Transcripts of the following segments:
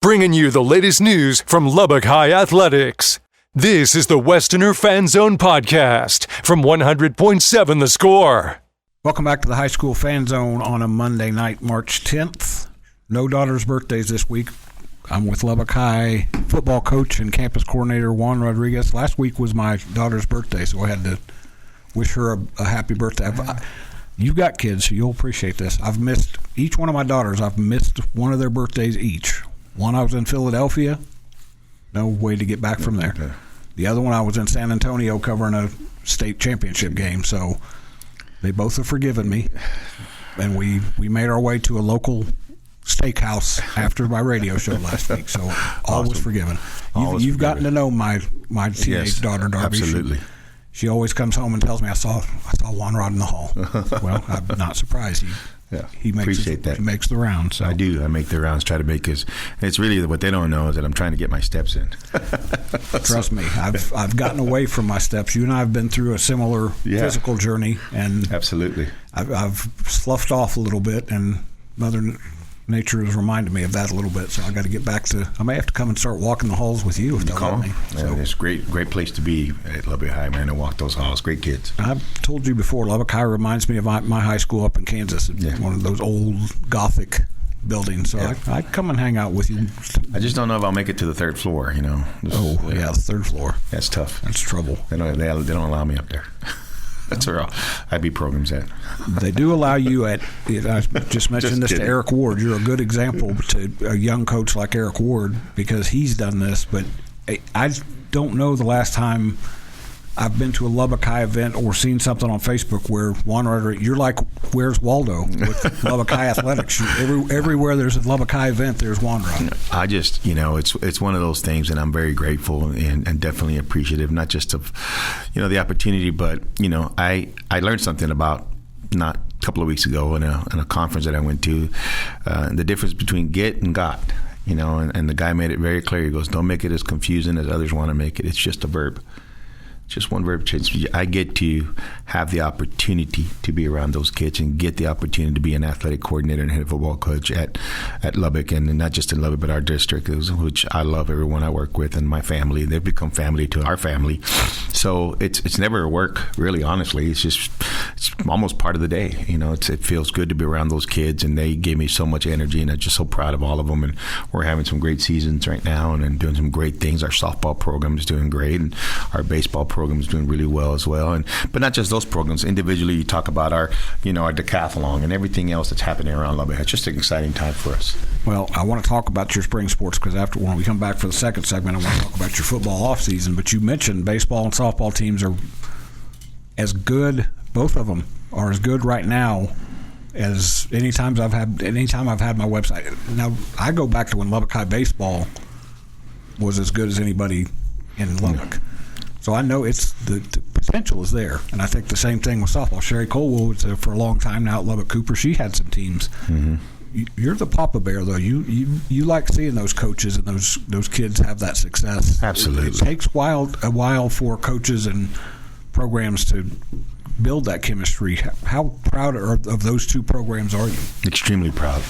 bringing you the latest news from Lubbock High Athletics. This is the Westerner Fan Zone podcast from 100.7 The Score. Welcome back to the High School Fan Zone on a Monday night, March 10th. No daughters' birthdays this week. I'm with Lubbock High football coach and campus coordinator Juan Rodriguez. Last week was my daughter's birthday, so I had to wish her a happy birthday. You've got kids, so you'll appreciate this. I've missed each one of my daughters. I've missed one of their birthdays each. One I was in Philadelphia, no way to get back from there. Okay. The other one I was in San Antonio covering a state championship game, so they both have forgiven me. And we made our way to a local steakhouse after my radio show last week, so all was forgiven. You've gotten to know my teenage daughter, Darby. Absolutely. She always comes home and tells me, I saw Juan Rod in the hall. Well, I'm not surprised. He makes the rounds. So. I do. I make the rounds, try to make his. It's really what they don't know is that I'm trying to get my steps in. Trust me, I've gotten away from my steps. You and I have been through a similar physical journey, and absolutely, I've sloughed off a little bit, and Mother Nature has reminded me of that a little bit. So I got to get back to. I may have to come and start walking the halls with you if they'll let me. So. It's a great place to be at Lubbock High, man. To walk those halls, great kids. I've told you before, Lubbock High reminds me of my high school up in Kansas. It's one of those old Gothic buildings. So I'd come and hang out with you. I just don't know if I'll make it to the third floor. You know. The third floor. That's tough. That's trouble. They don't allow me up there. That's where IB programs at. They do allow you at. I just mentioned this to Eric Ward. You're a good example to a young coach like Eric Ward because he's done this. But I don't know the last time I've been to a Lubbock High event or seen something on Facebook where Juan Rodriguez, you're like, where's Waldo with Lubbock High Athletics? Everywhere there's a Lubbock High event, there's Juan Rod. I just, it's one of those things, and I'm very grateful and definitely appreciative, not just of, the opportunity, but, I learned something about not a couple of weeks ago in a conference that I went to, the difference between get and got. And the guy made it very clear. He goes, don't make it as confusing as others want to make it. It's just a verb. Just one verb change. I get to have the opportunity to be around those kids and get the opportunity to be an athletic coordinator and head football coach at Lubbock, and not just in Lubbock, but our district, which I love everyone I work with and my family. They've become family to our family. So it's never a work, really, honestly. It's almost part of the day. It feels good to be around those kids, and they gave me so much energy, and I'm just so proud of all of them. And we're having some great seasons right now and doing some great things. Our softball program is doing great, and our baseball program is doing really well as well. But not just those programs. Individually, you talk about our decathlon and everything else that's happening around Lubbock. It's just an exciting time for us. Well, I want to talk about your spring sports because when we come back for the second segment, I want to talk about your football off season. But you mentioned baseball and softball teams are as good. Both of them are as good right now as anytime I've had my website. Now I go back to when Lubbock High baseball was as good as anybody in Lubbock. So I know it's the potential is there, and I think the same thing with softball. Sherry Colwell was for a long time now at Lubbock Cooper. She had some teams. Mm-hmm. You're the Papa Bear, though. You like seeing those coaches and those kids have that success. Absolutely, it takes a while for coaches and programs to build that chemistry. How proud of those two programs are you? Extremely proud,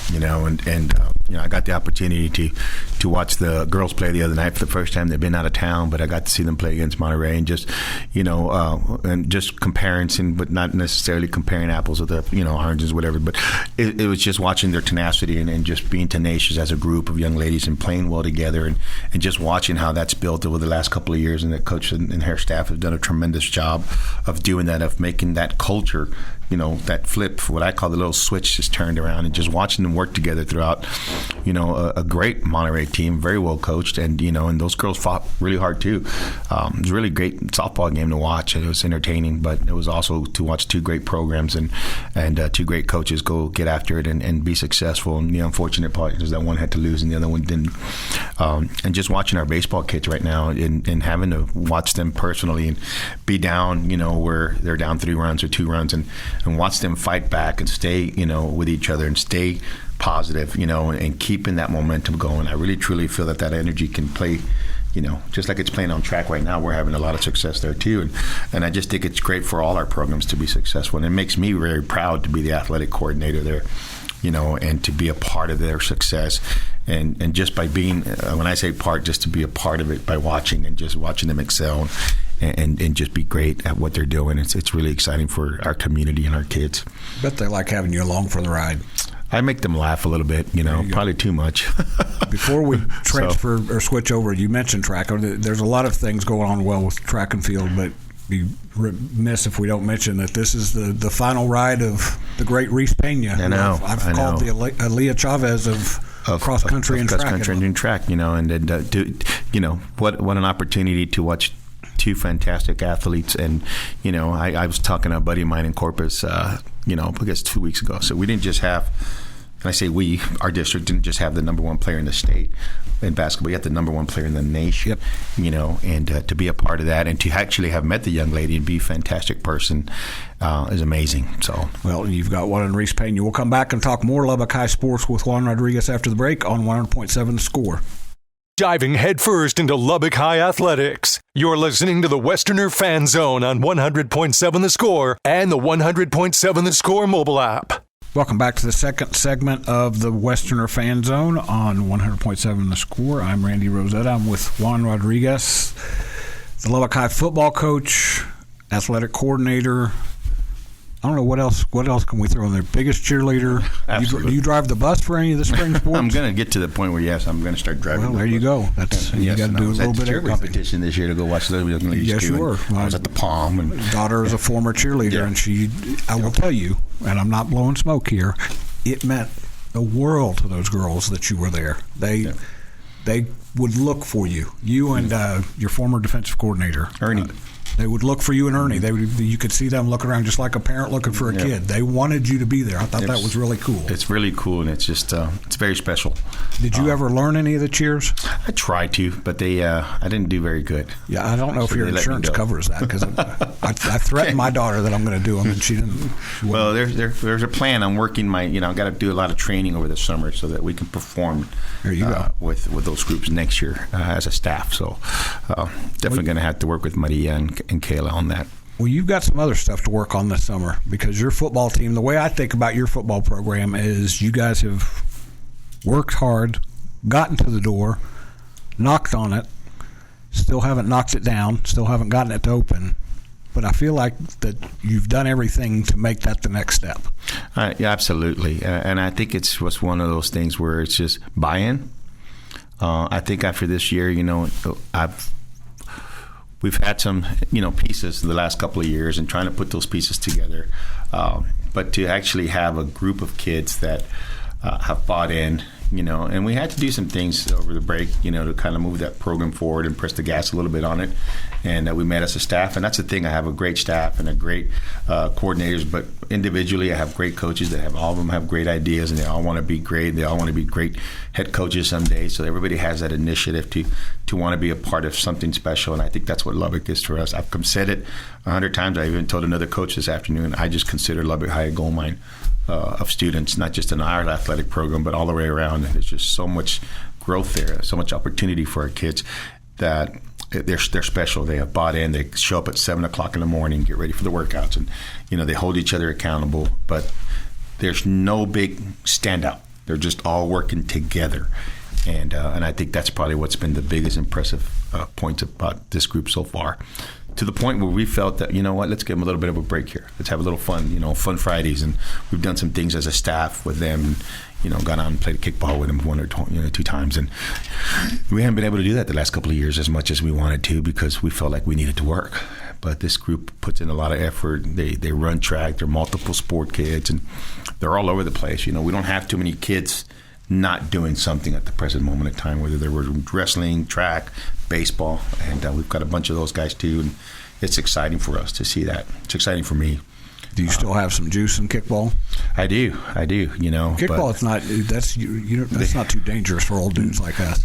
I got the opportunity to watch the girls play the other night for the first time. They've been out of town, but I got to see them play against Monterey and just, and just comparison, but not necessarily comparing apples with oranges, whatever. But it was just watching their tenacity and just being tenacious as a group of young ladies and playing well together and just watching how that's built over the last couple of years. And the coach and her staff have done a tremendous job of doing that, of making that culture, that flip, what I call the little switch, just turned around, and just watching them work together throughout, a great Monterey team, very well coached, and and those girls fought really hard too. It was a really great softball game to watch. It was entertaining, but it was also to watch two great programs and two great coaches go get after it and be successful. And the unfortunate part is that one had to lose and the other one didn't. And just watching our baseball kids right now and having to watch them personally and be down, where they're down 3 runs or 2 runs and watch them fight back and stay, with each other and stay positive, and keeping that momentum going. I really, truly feel that energy can play, just like it's playing on track right now. We're having a lot of success there too. And I just think it's great for all our programs to be successful. And it makes me very proud to be the athletic coordinator there, and to be a part of their success and just by being, when I say part, just to be a part of it by watching and just watching them excel and just be great at what they're doing. It's really exciting for our community and our kids. Bet they like having you along for the ride. I make them laugh a little bit, probably too much. Before we transfer or switch over, you mentioned track. There's a lot of things going on well with track and field, but be remiss if we don't mention that this is the final ride of the great Reese Pena. I know. I've called the Aaliyah Chavez of cross country and track. Cross country and track, and what an opportunity to watch two fantastic athletes. And I was talking to a buddy of mine in Corpus, I guess 2 weeks ago. So we didn't just have, and I say we, our district didn't just have the number one player in the state in basketball. We had the number one player in the nation. Yep. And to be a part of that and to actually have met the young lady and be a fantastic person is amazing. So, well, you've got one in Reese Pena. We'll come back and talk more Lubbock High sports with Juan Rodriguez after the break on 100.7 The Score. Diving headfirst into Lubbock High athletics. You're listening to the Westerner Fan Zone on 100.7 The Score and the 100.7 The Score mobile app. Welcome back to the second segment of the Westerner Fan Zone on 100.7 The Score. I'm Randy Rosetta. I'm with Juan Rodriguez, the Lubbock High football coach, athletic coordinator. I don't know what else can we throw in there. Biggest cheerleader. Absolutely. Do you drive the bus for any of the spring sports? I'm going to get to the point where, yes, I'm going to start driving. Well, there you go. You got to do a little bit of everything. Competition this year to go watch the Yes, you were. I was at the Palm. And my daughter is a former cheerleader, and I will tell you, and I'm not blowing smoke here, it meant the world to those girls that you were there. They would look for you. You and your former defensive coordinator, Ernie. They would look for you and Ernie. You could see them looking around just like a parent looking for a kid. They wanted you to be there. I thought that was really cool. It's really cool, and it's just it's very special. Did you ever learn any of the cheers? I tried to, but I didn't do very good. Yeah, I don't know if your insurance covers that, because I threatened my daughter that I'm going to do them, and she didn't. Well, there's a plan. I'm working I've got to do a lot of training over the summer so that we can perform there you go. with those groups next year as a staff. So definitely going to have to work with Maria and Kayla on that. Well, you've got some other stuff to work on this summer, because your football team, the way I think about your football program is you guys have worked hard, gotten to the door, knocked on it, still haven't knocked it down, still haven't gotten it to open. But I feel like that you've done everything to make that the next step. Yeah, absolutely. And I think it's was one of those things where it's just buy-in. I think after this year, we've had some, pieces the last couple of years and trying to put those pieces together. But to actually have a group of kids that have bought in, and we had to do some things over the break, to kind of move that program forward and press the gas a little bit on it. And we met as a staff, and that's the thing. I have a great staff and a great coordinators, but individually I have great coaches that all of them have great ideas, and they all want to be great. They all want to be great head coaches someday. So everybody has that initiative to want to be a part of something special, and I think that's what Lubbock is for us. I've said it 100 times. I even told another coach this afternoon, I just consider Lubbock High a gold mine of students, not just in our athletic program, but all the way around. And there's just so much growth there, so much opportunity for our kids that they're special. They have bought in. They show up at 7 o'clock in the morning, get ready for the workouts, and they hold each other accountable. But there's no big standout. They're just all working together, and I think that's probably what's been the biggest impressive points about this group so far. To the point where we felt that, let's give them a little bit of a break here. Let's have a little fun, fun Fridays. And we've done some things as a staff with them, gone out and played kickball with them one or two times. And we haven't been able to do that the last couple of years as much as we wanted to, because we felt like we needed to work. But this group puts in a lot of effort. They run track. They're multiple sport kids, and they're all over the place. We don't have too many kids not doing something at the present moment in time, whether they were wrestling, track, baseball, and we've got a bunch of those guys too, and it's exciting for us to see that. It's exciting for me. Do you still have some juice in kickball? I do. Kickball, it's not. That's not too dangerous for old dudes like us.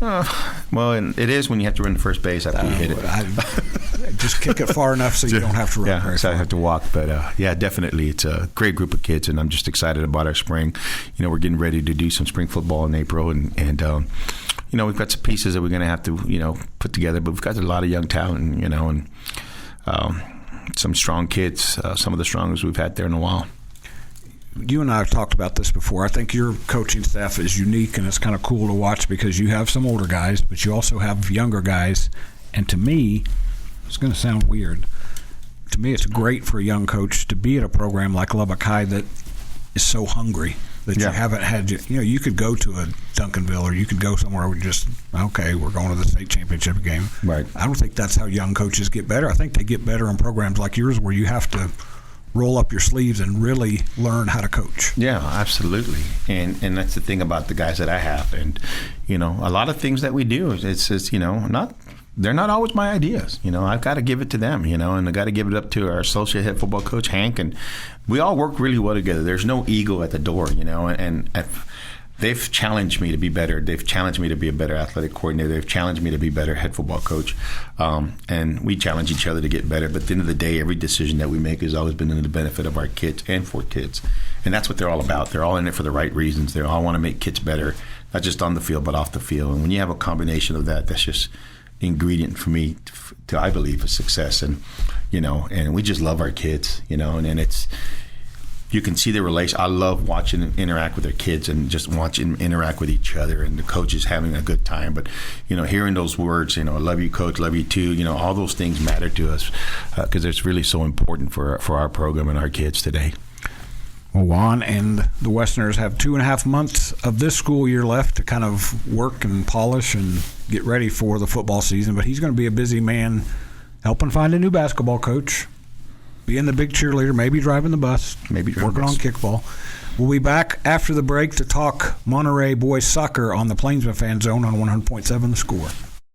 Well, and it is when you have to run to first base after you hit it. Just kick it far enough so you don't have to run. Yeah, so I have to walk. But definitely, it's a great group of kids, and I'm just excited about our spring. We're getting ready to do some spring football in April, and we've got some pieces that we're going to have to put together. But we've got a lot of young talent, and some strong kids, some of the strongest we've had there in a while. you and I have talked about this before. I think your coaching staff is unique, and it's kind of cool to watch because you have some older guys, but you also have younger guys. And to me, it's going to sound weird. To me, it's great for a young coach to be at a program like Lubbock High that is so hungry that you haven't had. You could go to a Duncanville, or you could go somewhere where we're going to the state championship game. Right. I don't think that's how young coaches get better. I think they get better in programs like yours where you have to roll up your sleeves and really learn how to coach. Yeah, absolutely. And that's the thing about the guys that I have. And, a lot of things that we do, it's just, they're not always my ideas. I've got to give it to them, and I've got to give it up to our associate head football coach, Hank. And we all work really well together. There's no ego at the door, and they've challenged me to be better. They've challenged me to be a better athletic coordinator. They've challenged me to be a better head football coach. And we challenge each other to get better. But at the end of the day, every decision that we make has always been in the benefit of our kids and for kids. And that's what they're all about. They're all in it for the right reasons. They all want to make kids better, not just on the field, but off the field. And when you have a combination of that, that's just the ingredient for me to I believe, a success. And, and we just love our kids, and it's, you can see the relation. I love watching them interact with their kids and just watching them interact with each other, and the coaches having a good time. But, hearing those words, I love you, coach, love you too, all those things matter to us because it's really so important for our program and our kids today. Well, Juan and the Westerners have 2.5 months of this school year left to kind of work and polish and get ready for the football season. But he's going to be a busy man helping find a new basketball coach, being the big cheerleader, maybe driving the bus, working on kickball. We'll be back after the break to talk Monterey boys soccer on the Plainsman Fan Zone on 100.7 The Score.